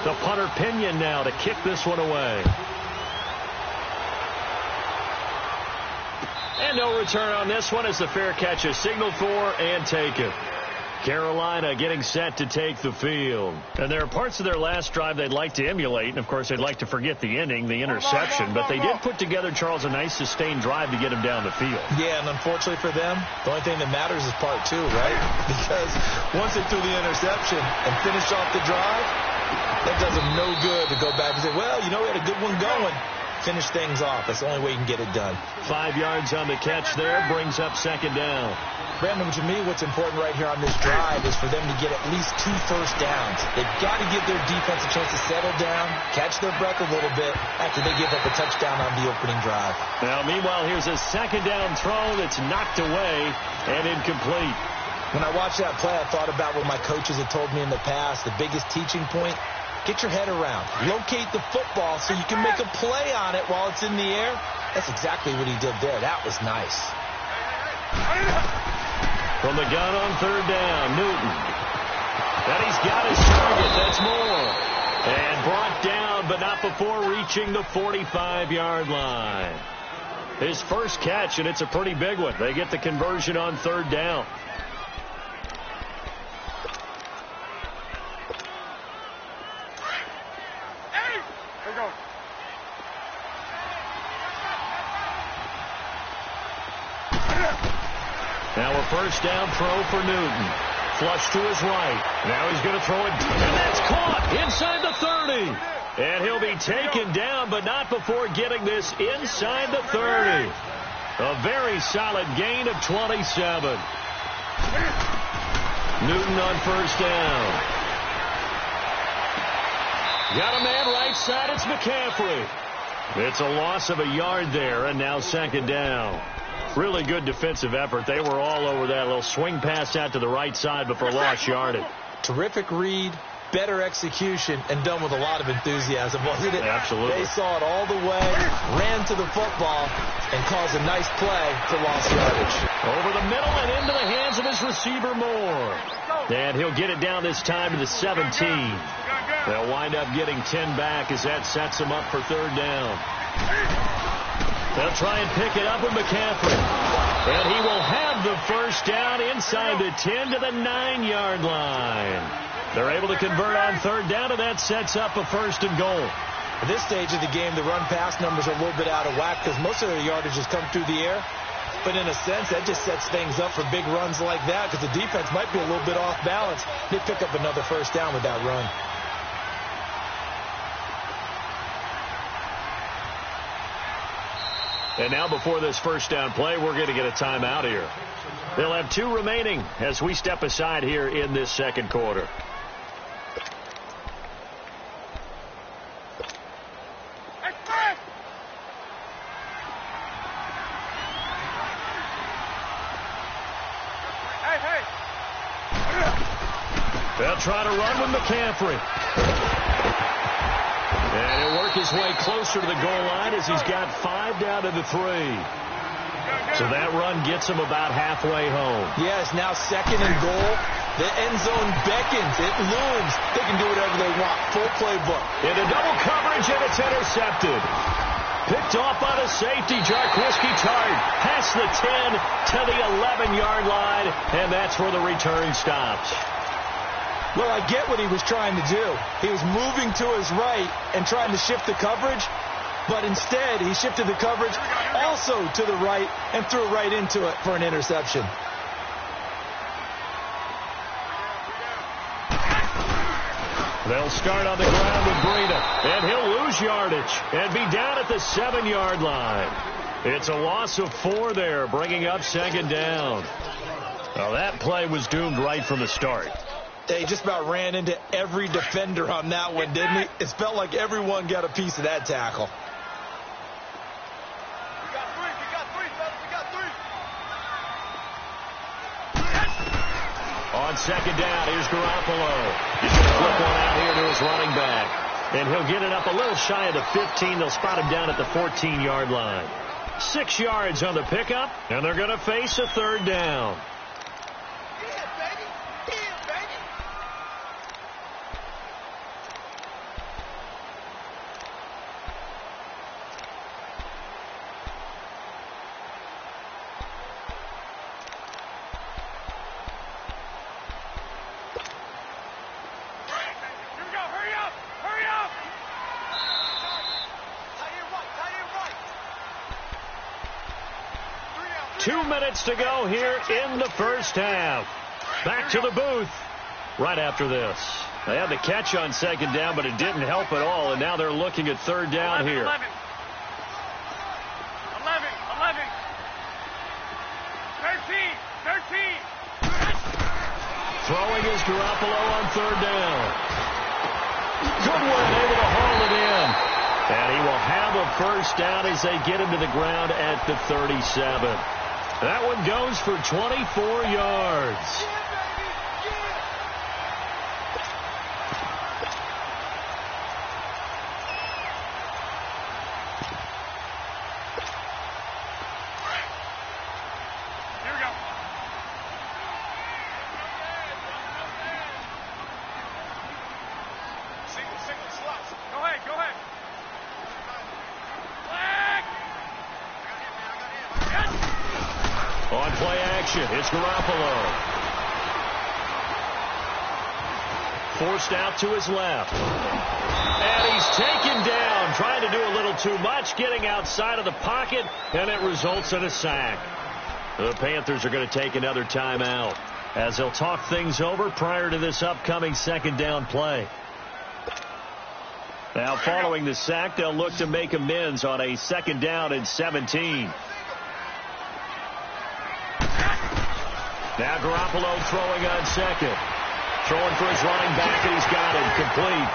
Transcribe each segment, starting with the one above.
The punter Pinion now to kick this one away. And no return on this one as the fair catch is signaled for and taken. Carolina getting set to take the field. And there are parts of their last drive they'd like to emulate. And, of course, they'd like to forget the inning, the interception. But they did put together, Charles, a nice sustained drive to get him down the field. Yeah, and unfortunately for them, the only thing that matters is part two, right? Because once they threw the interception and finished off the drive, that does them no good to go back and say, well, you know, we had a good one going. Finish things off. That's the only way you can get it done. 5 yards on the catch there, brings up second down. Brandon, to me, what's important right here on this drive is for them to get at least 2 first downs. They've got to give their defense a chance to settle down, catch their breath a little bit after they give up a touchdown on the opening drive. Now, meanwhile, here's a second down throw that's knocked away and incomplete. When I watched that play, I thought about what my coaches had told me in the past. The biggest teaching point, get your head around. Locate the football so you can make a play on it while it's in the air. That's exactly what he did there. That was nice. From the gun on third down, Newton. And he's got his target. That's Moore. And brought down, but not before reaching the 45-yard line. His first catch, and it's a pretty big one. They get the conversion on third down. Now a first down throw for Newton. Flush to his right. Now he's going to throw it. And that's caught inside the 30. And he'll be taken down, but not before getting this inside the 30. A very solid gain of 27. Newton on first down. Got a man right side. It's McCaffrey. It's a loss of a yard there, and now second down. Really good defensive effort. They were all over that little swing pass out to the right side, but for lost yardage. Terrific read, better execution, and done with a lot of enthusiasm, wasn't it? Absolutely. They saw it all the way, ran to the football, and caused a nice play for lost yardage. Over the middle and into the hands of his receiver, Moore. And he'll get it down this time to the 17. They'll wind up getting 10 back as that sets them up for third down. They'll try and pick it up with McCaffrey. And he will have the first down inside the 10 to the 9-yard line. They're able to convert on third down, and that sets up a first and goal. At this stage of the game, the run-pass numbers are a little bit out of whack because most of their yardage has come through the air. But in a sense, that just sets things up for big runs like that because the defense might be a little bit off balance. They pick up another first down with that run. And now before this first down play, we're going to get a timeout here. They'll have 2 remaining as we step aside here in this second quarter. They'll try to run with McCaffrey. And he'll work his way closer to the goal line as he's got 5 down to the 3. So that run gets him about halfway home. Yes, now second and goal. The end zone beckons. It looms. They can do whatever they want. Full playbook. Into double coverage, and it's intercepted. Picked off by the safety, Jarquiski Tart. Past the 10 to the 11-yard line, and that's where the return stops. Well, I get what he was trying to do. He was moving to his right and trying to shift the coverage, but instead he shifted the coverage also to the right and threw right into it for an interception. They'll start on the ground with Breida, and he'll lose yardage and be down at the 7-yard line. It's a loss of 4 there, bringing up second down. Well, that play was doomed right from the start. They just about ran into every defender on that one, didn't he? It felt like everyone got a piece of that tackle. On second down, here's Garoppolo. He's going to flip one out here to his running back. And he'll get it up a little shy of the 15. They'll spot him down at the 14-yard line. 6 yards on the pickup, and they're going to face a third down. 2 minutes to go here in the first half. Back to the booth right after this. They had the catch on second down, but it didn't help at all, and now they're looking at third down 11, here. 11. 13. Throwing is Garoppolo on third down. Goodwin able to haul it in. And he will have a first down as they get him to the ground at the 37. That one goes for 24 yards. On play action, it's Garoppolo. Forced out to his left. And he's taken down, trying to do a little too much, getting outside of the pocket, and it results in a sack. The Panthers are going to take another timeout as they'll talk things over prior to this upcoming second down play. Now, following the sack, they'll look to make amends on a second down and 17. Now Garoppolo throwing on second. Throwing for his running back, and he's got him complete.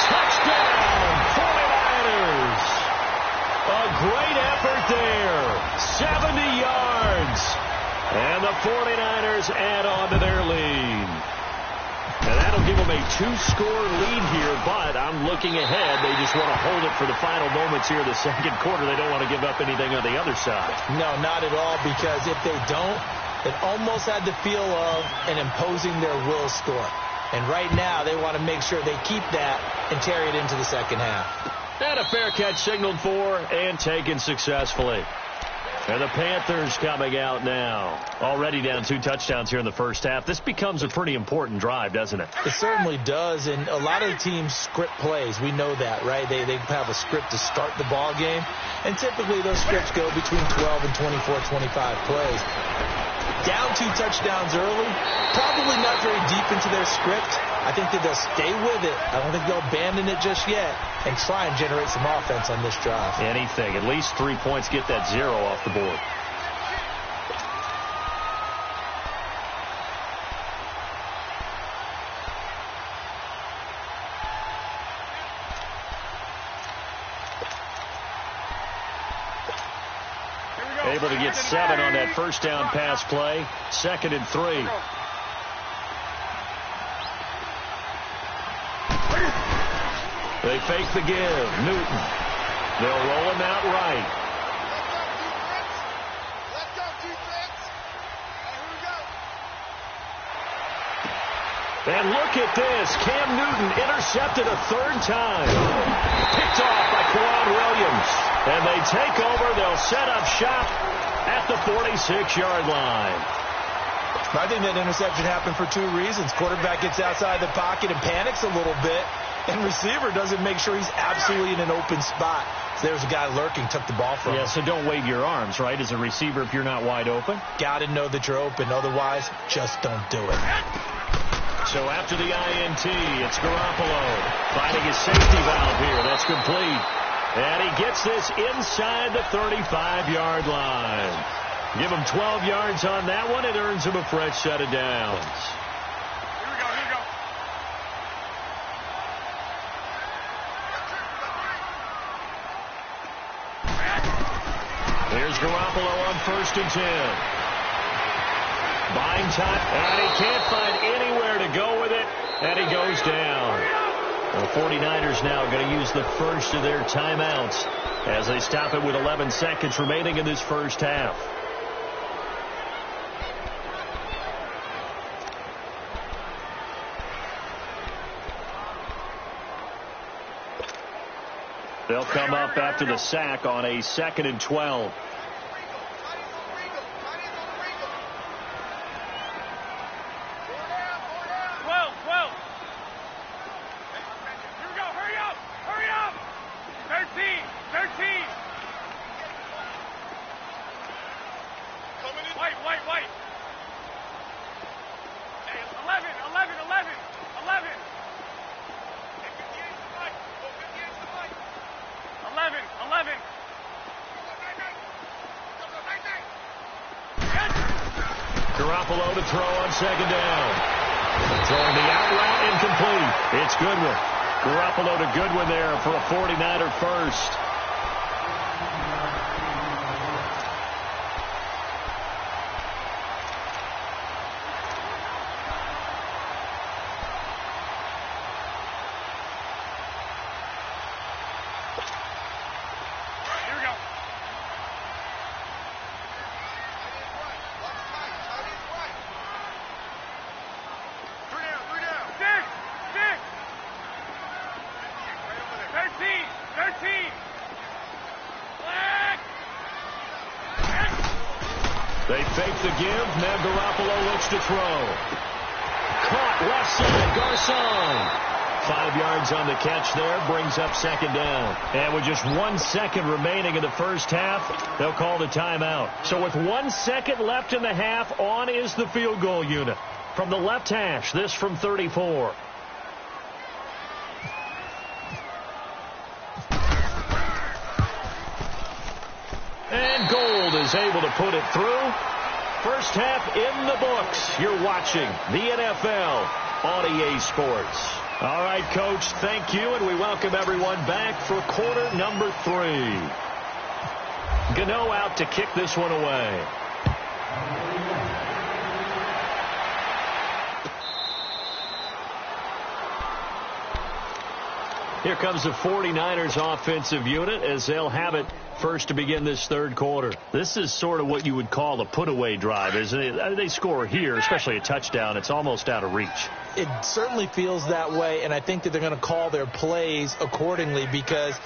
Touchdown, 49ers. A great effort there. 70 yards. And the 49ers add on to their lead. And that'll give them a 2-score lead here, but I'm looking ahead. They just want to hold it for the final moments here of the second quarter. They don't want to give up anything on the other side. No, not at all, because if they don't, it almost had the feel of an imposing their will score. And right now, they want to make sure they keep that and carry it into the second half. And a fair catch signaled for and taken successfully. And the Panthers coming out now. Already down 2 touchdowns here in the first half. This becomes a pretty important drive, doesn't it? It certainly does, and a lot of the teams script plays. We know that, right? They have a script to start the ball game, and typically those scripts go between 12 and 24, 25 plays. Down 2 touchdowns early, probably not very deep into their script. I think that they'll stay with it. I don't think they'll abandon it just yet and try and generate some offense on this drive. Anything. At least 3 points, get that 0 off the board. Able to get 7 on that first down pass play. 2nd and 3. They fake the give. Newton. They'll roll him out right. Let's go, defense. Here we go. And look at this. Cam Newton intercepted a 3rd time. Picked off by Kwan Williams. And they take over. They'll set up shop at the 46-yard line. I think that interception happened for 2 reasons. Quarterback gets outside the pocket and panics a little bit. And receiver doesn't make sure he's absolutely in an open spot. So there's a guy lurking, took the ball from him. Yeah, so don't wave your arms, right, as a receiver if you're not wide open. Got to know that you're open. Otherwise, just don't do it. So after the INT, it's Garoppolo finding his safety valve here. That's complete. And he gets this inside the 35-yard line. Give him 12 yards on that one. It earns him a fresh set of downs. Here we go, here we go. Here's Garoppolo on 1st and 10. Buying time, and he can't find anywhere to go with it, and he goes down. The 49ers now going to use the first of their timeouts as they stop it with 11 seconds remaining in this first half. They'll come up after the sack on a 2nd and 12. Here we go, hurry up, hurry up. 13. Garoppolo to throw on second down. Throwing the out route, incomplete. It's Goodwin. Garoppolo to Goodwin there for a 49er first. They fake the give. Now Garoppolo looks to throw. Caught left side. Garcon. 5 yards on the catch there. Brings up second down. And with just 1 second remaining in the first half, they'll call the timeout. So with 1 second left in the half, on is the field goal unit. From the left hash, this from 34. And Gold is able to put it through. First half in the books. You're watching the NFL on EA Sports. All right, Coach, thank you, and we welcome everyone back for quarter number 3. Gano out to kick this one away. Here comes the 49ers offensive unit as they'll have it first to begin this third quarter. This is sort of what you would call a put-away drive, isn't it? They score here, especially a touchdown. It's almost out of reach. It certainly feels that way, and I think that they're going to call their plays accordingly because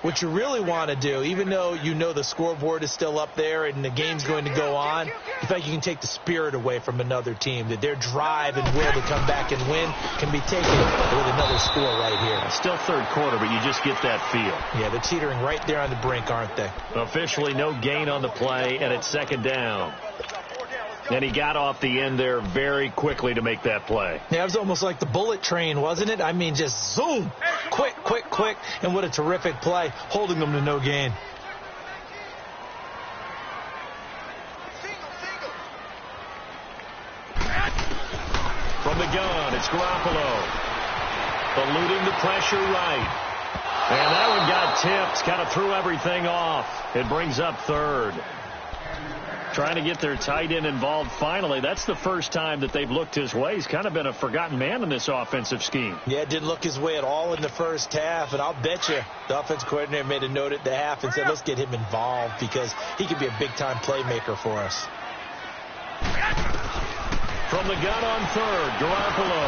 what you really want to do, even though you know the scoreboard is still up there and the game's going to go on, you think you can take the spirit away from another team, that their drive and will to come back and win can be taken with another score right here. Still third quarter, but you just get that feel. Yeah, they're teetering right there on the brink, aren't they? Officially no gain on the play, and it's second down. And he got off the end there very quickly to make that play. Yeah, it was almost like the bullet train, wasn't it? I mean, just zoom, quick, quick, quick, and what a terrific play, holding them to no gain. From the gun, it's Garoppolo. Eluding the pressure right. And that one got tipped, kind of threw everything off. It brings up third. Trying to get their tight end involved finally. That's the first time that they've looked his way. He's kind of been a forgotten man in this offensive scheme. Yeah, didn't look his way at all in the first half, and I'll bet you the offense coordinator made a note at the half and said, let's get him involved because he could be a big-time playmaker for us. From the gun on third, Garoppolo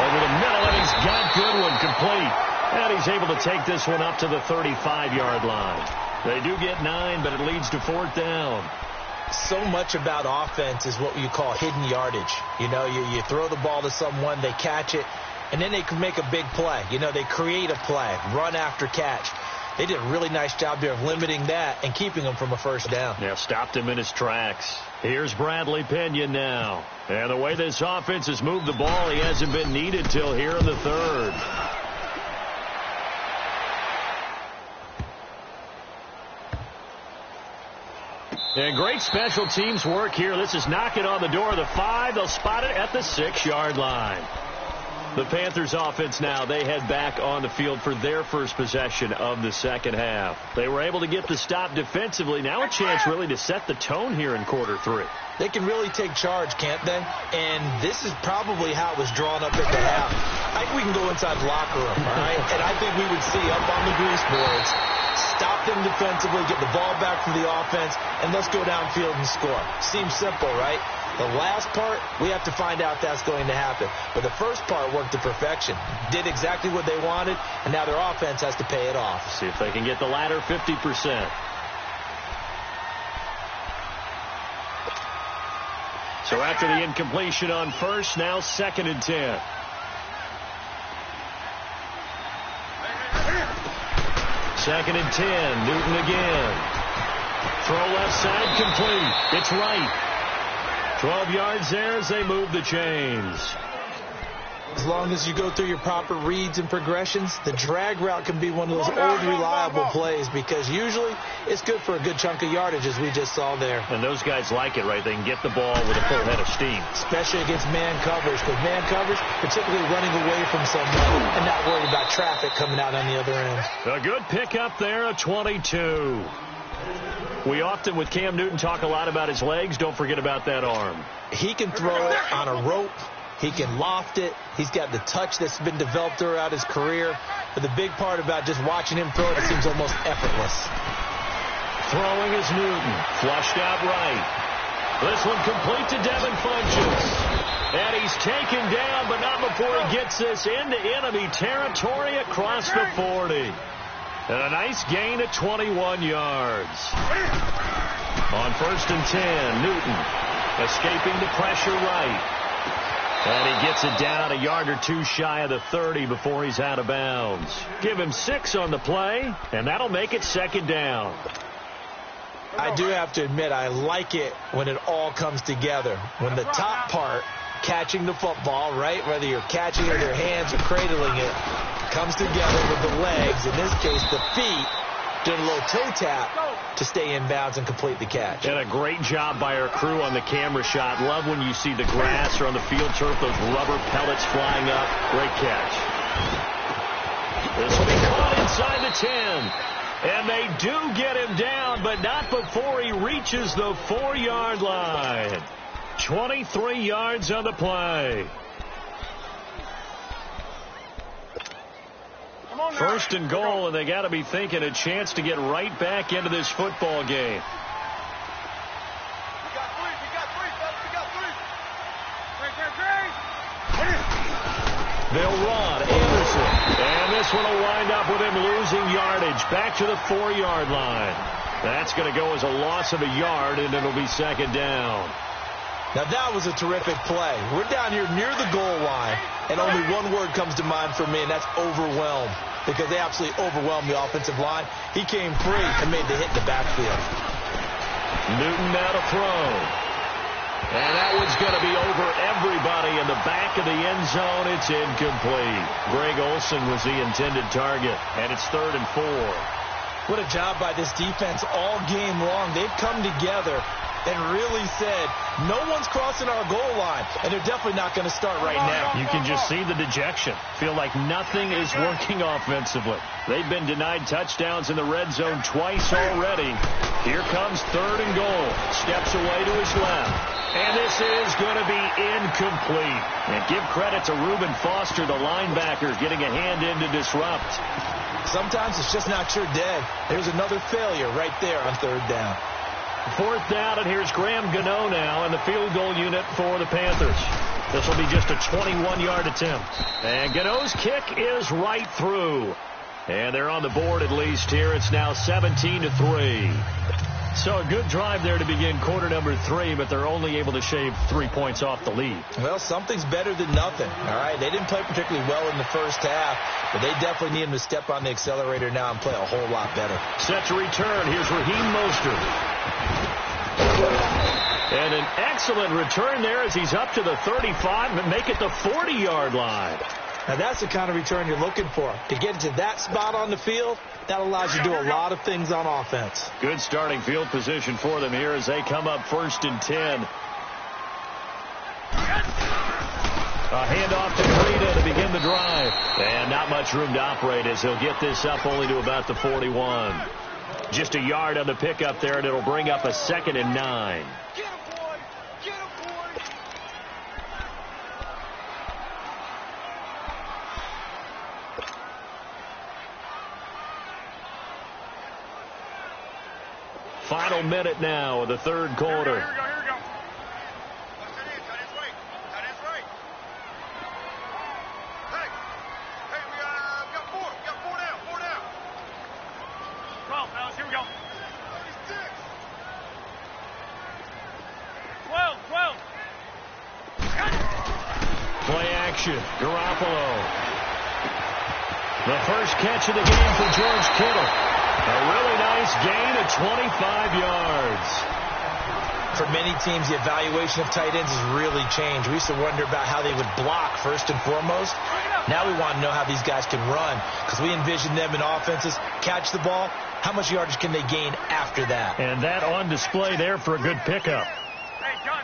over the middle, and he's got Goodwin complete. And he's able to take this one up to the 35-yard line. They do get 9, but it leads to fourth down. So much about offense is what you call hidden yardage. You know, you throw the ball to someone, they catch it, and then they can make a big play. You know, they create a play, run after catch. They did a really nice job there of limiting that and keeping him from a first down. Yeah, stopped him in his tracks. Here's Bradley Pinion now. And the way this offense has moved the ball, he hasn't been needed till here in the third. And great special teams work here. This is knocking on the door of the 5. They'll spot it at the 6-yard line. The Panthers offense now, they head back on the field for their first possession of the second half. They were able to get the stop defensively. Now a chance really to set the tone here in quarter 3. They can really take charge, can't they? And this is probably how it was drawn up at the half. I think we can go inside the locker room, all right? And I think we would see up on the grease boards, stop them defensively, get the ball back from the offense, and let's go downfield and score. Seems simple, right? The last part, we have to find out if that's going to happen. But the first part worked to perfection. Did exactly what they wanted, and now their offense has to pay it off. See if they can get the latter 50%. So after the incompletion on first, now 2nd and 10. Second and 10. Newton again. Throw left side complete. It's right. 12 yards there as they move the chains. As long as you go through your proper reads and progressions, the drag route can be one of those old reliable plays because usually it's good for a good chunk of yardage, as we just saw there. And those guys like it, right? They can get the ball with a full head of steam. Especially against man coverage, because man coverage, particularly running away from someone and not worried about traffic coming out on the other end. A good pickup there, a 22. We often, with Cam Newton, talk a lot about his legs. Don't forget about that arm. He can throw it on a rope. He can loft it. He's got the touch that's been developed throughout his career. But the big part about just watching him throw it seems almost effortless. Throwing is Newton. Flushed out right. This one complete to Devin Funchess. And he's taken down, but not before he gets this into enemy territory across the 40. And a nice gain of 21 yards. On 1st and 10, Newton escaping the pressure right. And he gets it down a yard or two shy of the 30 before he's out of bounds. Give him 6 on the play, and that'll make it 2nd down. I do have to admit, I like it when it all comes together. When the top part, catching the football, right, whether you're catching it with your hands or cradling it, comes together with the legs, in this case the feet, doing a little toe tap to stay in bounds and complete the catch. And a great job by our crew on the camera shot. Love when you see the grass or on the field turf, those rubber pellets flying up. Great catch. This will be caught inside the 10. And they do get him down, but not before he reaches the 4-yard line. 23 yards on the play. 1st and goal, and they got to be thinking a chance to get right back into this football game. We got three, fellas. We got three. They'll run. Anderson. And this one will wind up with him losing yardage. Back to the 4-yard line. That's going to go as a loss of a yard, and it'll be 2nd down. Now that was a terrific play. We're down here near the goal line, and only one word comes to mind for me, and that's overwhelmed. Because they absolutely overwhelmed the offensive line. He came free and made the hit in the backfield. Newton now to throw. And that one's going to be over everybody in the back of the end zone. It's incomplete. Greg Olsen was the intended target, and it's 3rd and 4. What a job by this defense all game long. They've come together and really said, no one's crossing our goal line, and they're definitely not going to start right now. You can just see the dejection. Feel like nothing is working offensively. They've been denied touchdowns in the red zone twice already. Here comes 3rd and goal. Steps away to his left. And this is going to be incomplete. And give credit to Reuben Foster, the linebacker, getting a hand in to disrupt. Sometimes it's just not your day. There's another failure right there on 3rd down. 4th down, and here's Graham Gano now in the field goal unit for the Panthers. This will be just a 21-yard attempt. And Gano's kick is right through. And they're on the board at least here. It's now 17-3. So a good drive there to begin quarter number 3, but they're only able to shave 3 points off the lead. Well, something's better than nothing, all right? They didn't play particularly well in the first half, but they definitely need him to step on the accelerator now and play a whole lot better. Set to return. Here's Raheem Mostert. And an excellent return there as he's up to the 35 and make it the 40-yard line. Now, that's the kind of return you're looking for. To get to that spot on the field, that allows you to do a lot of things on offense. Good starting field position for them here as they come up 1st and 10. A handoff to Breida to begin the drive. And not much room to operate as he'll get this up only to about the 41. Just a yard on the pickup there, and it'll bring up a 2nd and 9. Get him, boy. Get him, boy. Final minute now of the 3rd quarter. Here we go. Watch that in. Tight ends right. Tight ends right. Hey, we got 4. We got 4 down. 4 down. 12, fellas. Here we go. 36. 12. Play action. Garoppolo. The first catch of the game for George Kittle. A really nice gain of 25 yards. for many teams, the evaluation of tight ends has really changed. We used to wonder about how they would block first and foremost. Now we want to know how these guys can run, because we envision them in offenses, catch the ball, how much yardage can they gain after that? And that on display there for a good pickup. Hey, gun.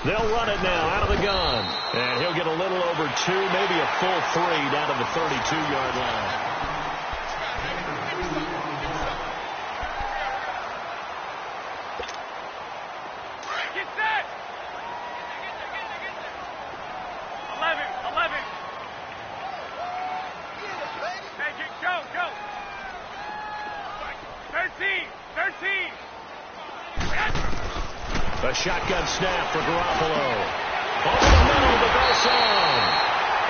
They'll run it now out of the gun. And he'll get a little over 2, maybe a full 3 down to the 32-yard line. Get set. 11. Hey, go. 13. A shotgun snap for Garoppolo. Over the middle, the ball on.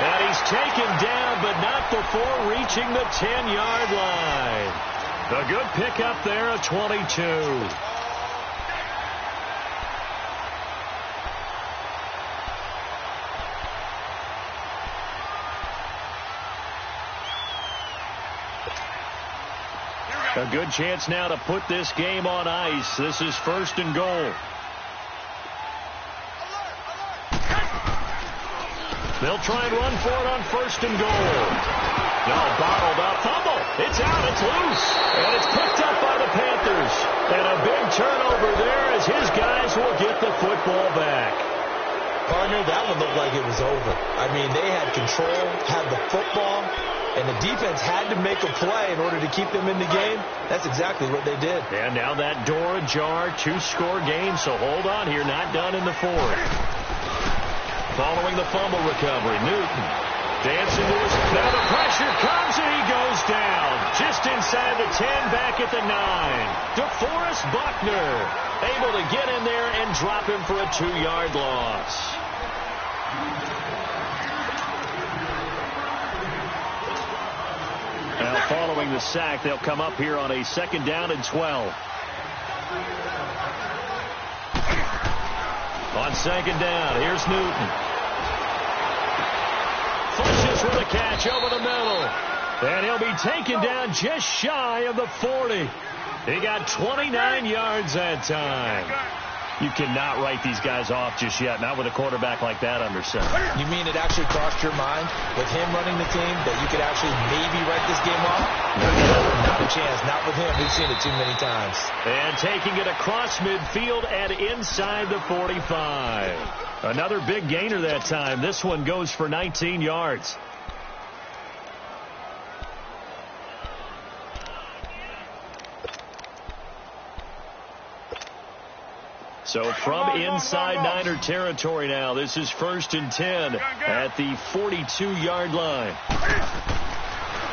And he's taken down, but not before reaching the 10-yard line. A good pickup there, a 22. A good chance now to put this game on ice. This is 1st and goal. They'll try and run for it on 1st and goal. No, bottled up. Fumble. It's out. It's loose. And it's picked up by the Panthers. And a big turnover there as his guys will get the football back. Partner, that one looked like it was over. I mean, they had control, had the football, and the defense had to make a play in order to keep them in the game. That's exactly what they did. And now that door ajar, 2-score game, so hold on here. Not done in the 4th. Following the fumble recovery, Newton dancing to his... Now the pressure comes and he goes down. Just inside the 10, back at the 9. DeForest Buckner able to get in there and drop him for a 2-yard loss. Now following the sack, they'll come up here on a 2nd down and 12. On 2nd down, here's Newton. Flushes for the catch over the middle. And he'll be taken down just shy of the 40. He got 29 yards that time. You cannot write these guys off just yet, not with a quarterback like that under center. You mean it actually crossed your mind with him running the team that you could actually maybe write this game off? Not a chance. Not with him. We've seen it too many times. And taking it across midfield and inside the 45. Another big gainer that time. This one goes for 19 yards. So from inside Niner territory now, this is 1st and 10 at the 42-yard line.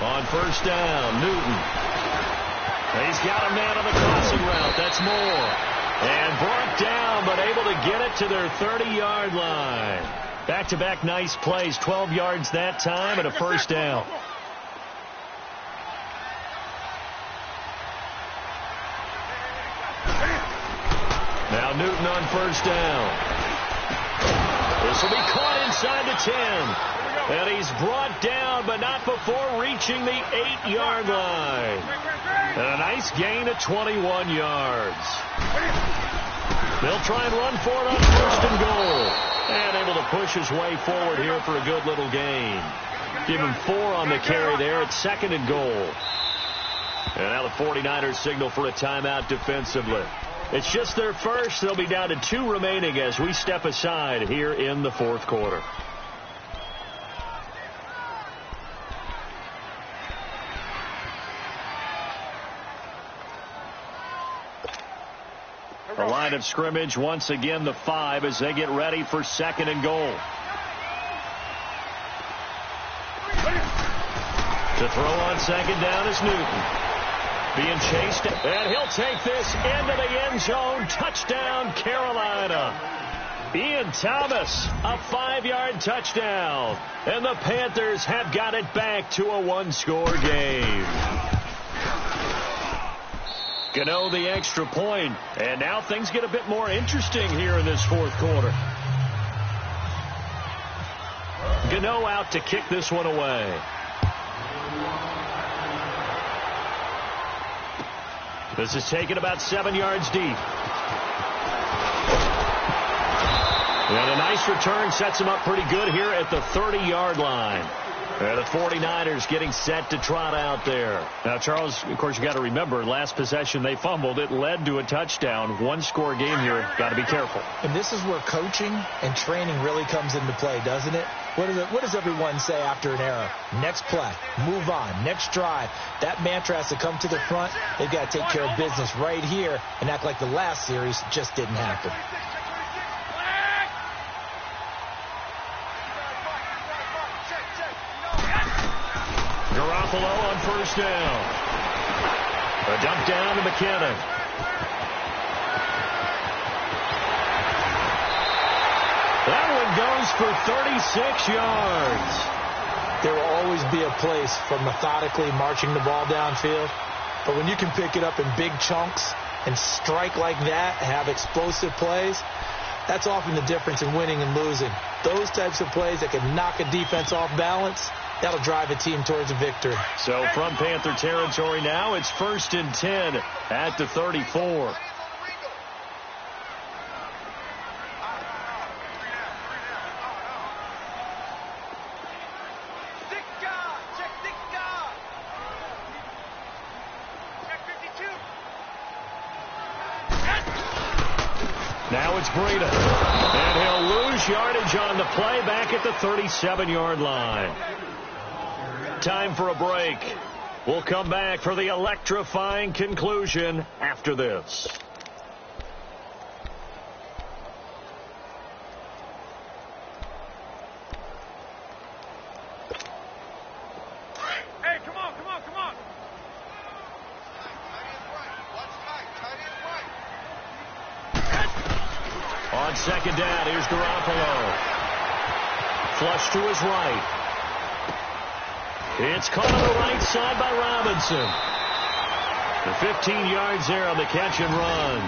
On 1st down, Newton. He's got a man on the crossing route. That's Moore. And brought down, but able to get it to their 30-yard line. Back-to-back nice plays, 12 yards that time and a 1st down. Now Newton on 1st down. This will be caught inside the 10. And he's brought down, but not before reaching the 8-yard line. And a nice gain of 21 yards. They'll try and run for it on 1st and goal. And able to push his way forward here for a good little gain. Give him 4 on the carry there at 2nd and goal. And now the 49ers signal for a timeout defensively. It's just their first. They'll be down to 2 remaining as we step aside here in the 4th quarter. The line of scrimmage once again the 5 as they get ready for 2nd and goal. To throw on 2nd down is Newton. Being chased, and he'll take this into the end zone. Touchdown, Carolina. Ian Thomas, a 5-yard touchdown. And the Panthers have got it back to a 1-score game. Gano the extra point, and now things get a bit more interesting here in this 4th quarter. Gano out to kick this one away. This is taken about 7 yards deep. And a nice return sets him up pretty good here at the 30-yard line. And the 49ers getting set to trot out there. Now, Charles, of course, you got to remember, last possession they fumbled. It led to a touchdown. One-score game here. Got to be careful. And this is where coaching and training really comes into play, doesn't it? What does everyone say after an error? Next play, move on, next drive. That mantra has to come to the front. They've got to take care of business right here and act like the last series just didn't happen. Garoppolo on first down. A dump down to McKinnon. That one goes for 36 yards. There will always be a place for methodically marching the ball downfield. But when you can pick it up in big chunks and strike like that, have explosive plays, that's often the difference in winning and losing. Those types of plays that can knock a defense off balance, that'll drive a team towards a victory. So from Panther territory now, it's 1st and 10 at the 34. Now it's Breida. And he'll lose yardage on the play back at the 37-yard line. Time for a break. We'll come back for the electrifying conclusion after this. Hey, come on, come on, come on. On second down, here's Garoppolo. Flush to his right. It's caught on the right side by Robinson. The 15 yards there on the catch and run.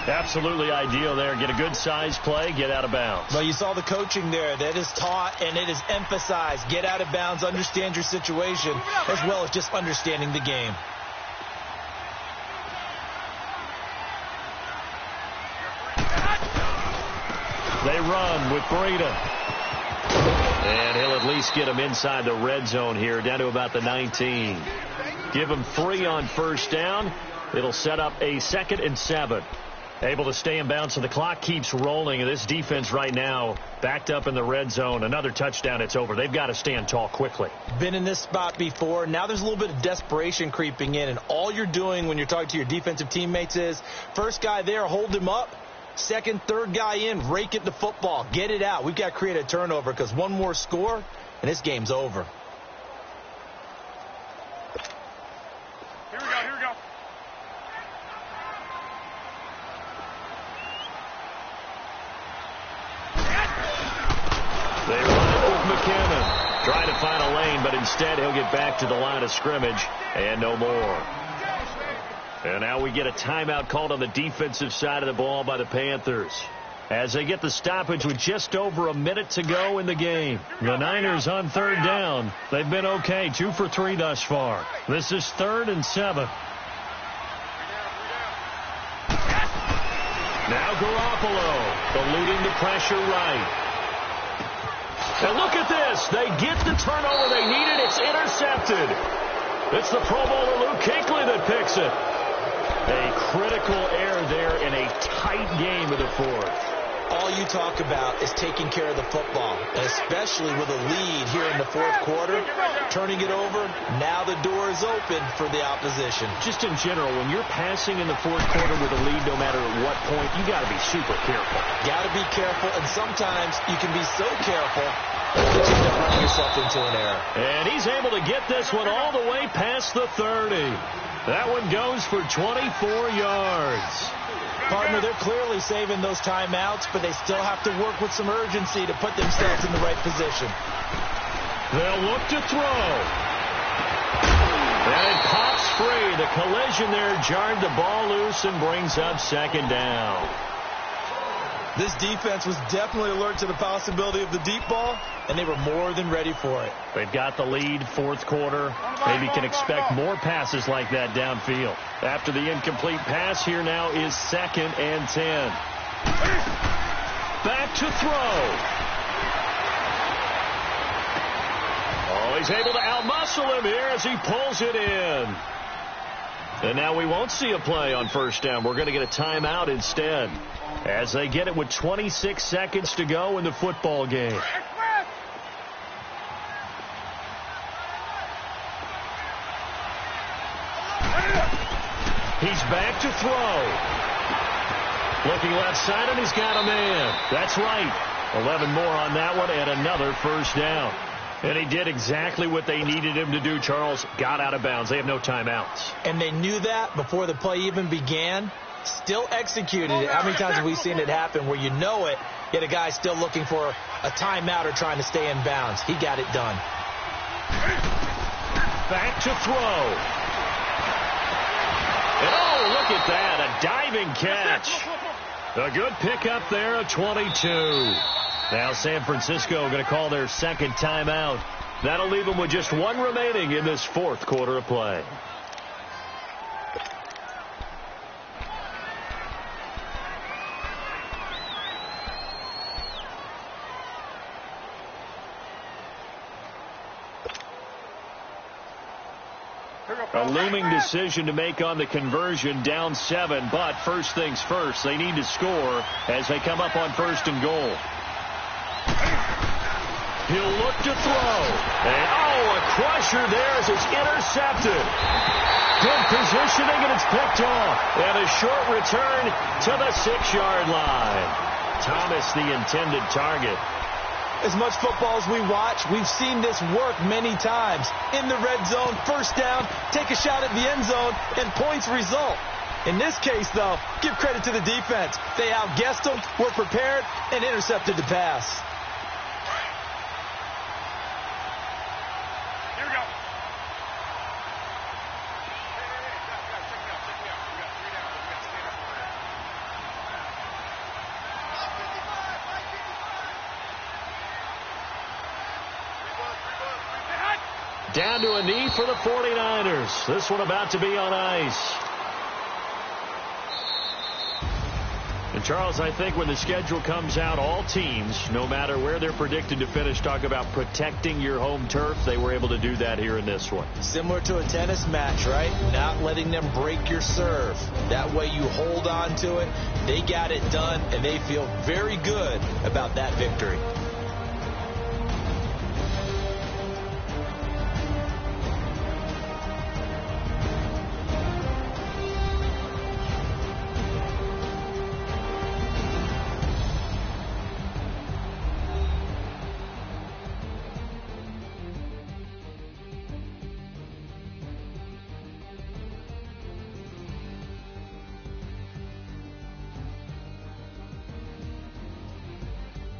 Absolutely ideal there. Get a good size play, get out of bounds. Well, you saw the coaching there. That is taught and it is emphasized. Get out of bounds, understand your situation, as well as just understanding the game. They run with Breida. And he'll at least get him inside the red zone here, down to about the 19. Give him 3 on first down. It'll set up a 2nd and 7. Able to stay in bounds, so the clock keeps rolling. And this defense right now backed up in the red zone. Another touchdown, it's over. They've got to stand tall quickly. Been in this spot before. Now there's a little bit of desperation creeping in. And all you're doing when you're talking to your defensive teammates is, first guy there, hold him up. Second, third guy in, rake it the football. Get it out. We've got to create a turnover because one more score, and this game's over. Here we go, here we go. They run it with McKinnon. Trying to find a lane, but instead he'll get back to the line of scrimmage and no more. And now we get a timeout called on the defensive side of the ball by the Panthers, as they get the stoppage with just over a minute to go in the game. The Niners on third down. They've been okay, 2 for 3 thus far. This is 3rd and 7. Now Garoppolo eluding the pressure right. And look at this. They get the turnover they needed. It's intercepted. It's the Pro Bowler Luke Kuechly that picks it. A critical error there in a tight game of the 4th. All you talk about is taking care of the football, and especially with a lead here in the 4th quarter, turning it over, now the door is open for the opposition. Just in general, when you're passing in the 4th quarter with a lead, no matter at what point, you got to be super careful. Got to be careful, and sometimes you can be so careful that you end up running yourself into an error. And he's able to get this one all the way past the 30. That one goes for 24 yards. Partner, they're clearly saving those timeouts, but they still have to work with some urgency to put themselves in the right position. They'll look to throw. And it pops free. The collision there jarred the ball loose and brings up 2nd down. This defense was definitely alert to the possibility of the deep ball, and they were more than ready for it. They've got the lead, fourth quarter. Maybe can expect more passes like that downfield. After the incomplete pass, here now is 2nd and 10. Back to throw. Oh, he's able to outmuscle him here as he pulls it in. And now we won't see a play on first down. We're going to get a timeout instead, as they get it with 26 seconds to go in the football game. He's back to throw. Looking left side, and he's got a man. That's right. 11 more on that one, and another first down. And he did exactly what they needed him to do, Charles. Got out of bounds. They have no timeouts. And they knew that before the play even began. Still executed it. How many times have we seen it happen where you know it, yet a guy still looking for a timeout or trying to stay in bounds? He got it done. Back to throw. And oh, look at that. A diving catch. A good pickup there, a 22. Now San Francisco going to call their second timeout. That'll leave them with just one remaining in this fourth quarter of play. A looming decision to make on the conversion, down 7, but first things first, they need to score as they come up on 1st and goal. He'll look to throw. And, oh, a crusher there as it's intercepted. Good positioning, and it's picked off. And a short return to the 6-yard line. Thomas, the intended target. As much football as we watch, we've seen this work many times. In the red zone, first down, take a shot at the end zone, and points result. In this case, though, give credit to the defense. They outguessed them, were prepared, and intercepted the pass. Here we go. Down to a knee for the 49ers. This one about to be on ice. And, Charles, I think when the schedule comes out, all teams, no matter where they're predicted to finish, talk about protecting your home turf. They were able to do that here in this one. Similar to a tennis match, right? Not letting them break your serve. That way you hold on to it. They got it done, and they feel very good about that victory.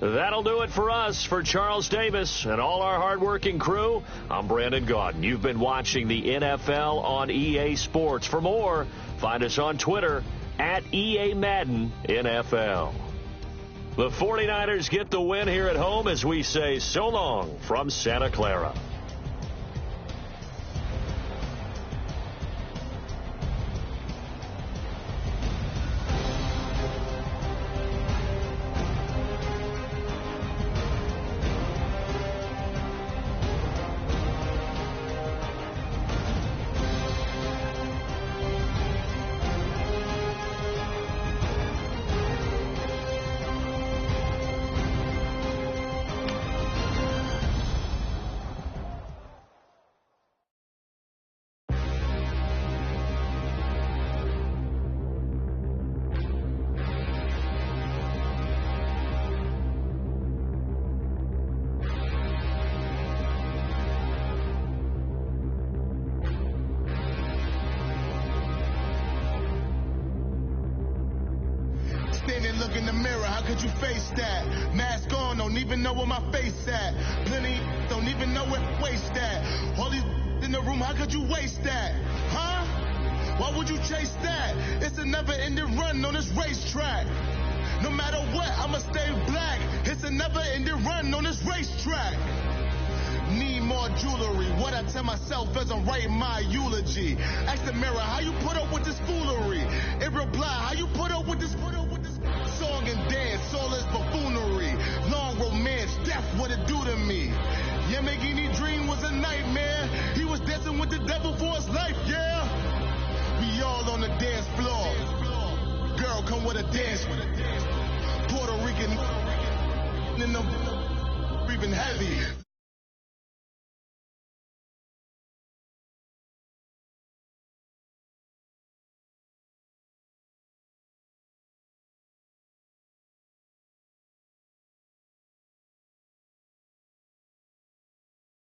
That'll do it for us. For Charles Davis and all our hardworking crew, I'm Brandon Gaudin. You've been watching the NFL on EA Sports. For more, find us on Twitter at EA Madden NFL. The 49ers get the win here at home as we say so long from Santa Clara. Look in the mirror, how could you face that? Mask on, don't even know where my face at. Plenty don't even know where waste at. All these in the room, how could you waste that? Huh? Why would you chase that? It's a never-ending run on this racetrack. No matter what, I'ma stay black. It's a never-ending run on this racetrack. Need more jewelry. What I tell myself as I'm writing my eulogy. Ask the mirror, how you put up with this foolery? It reply, how you put up with this song and dance, all this buffoonery. Long romance, death, what it do to me? Yamagini dream was a nightmare. He was dancing with the devil for his life, yeah. We all on the dance floor. Girl, come with a dance.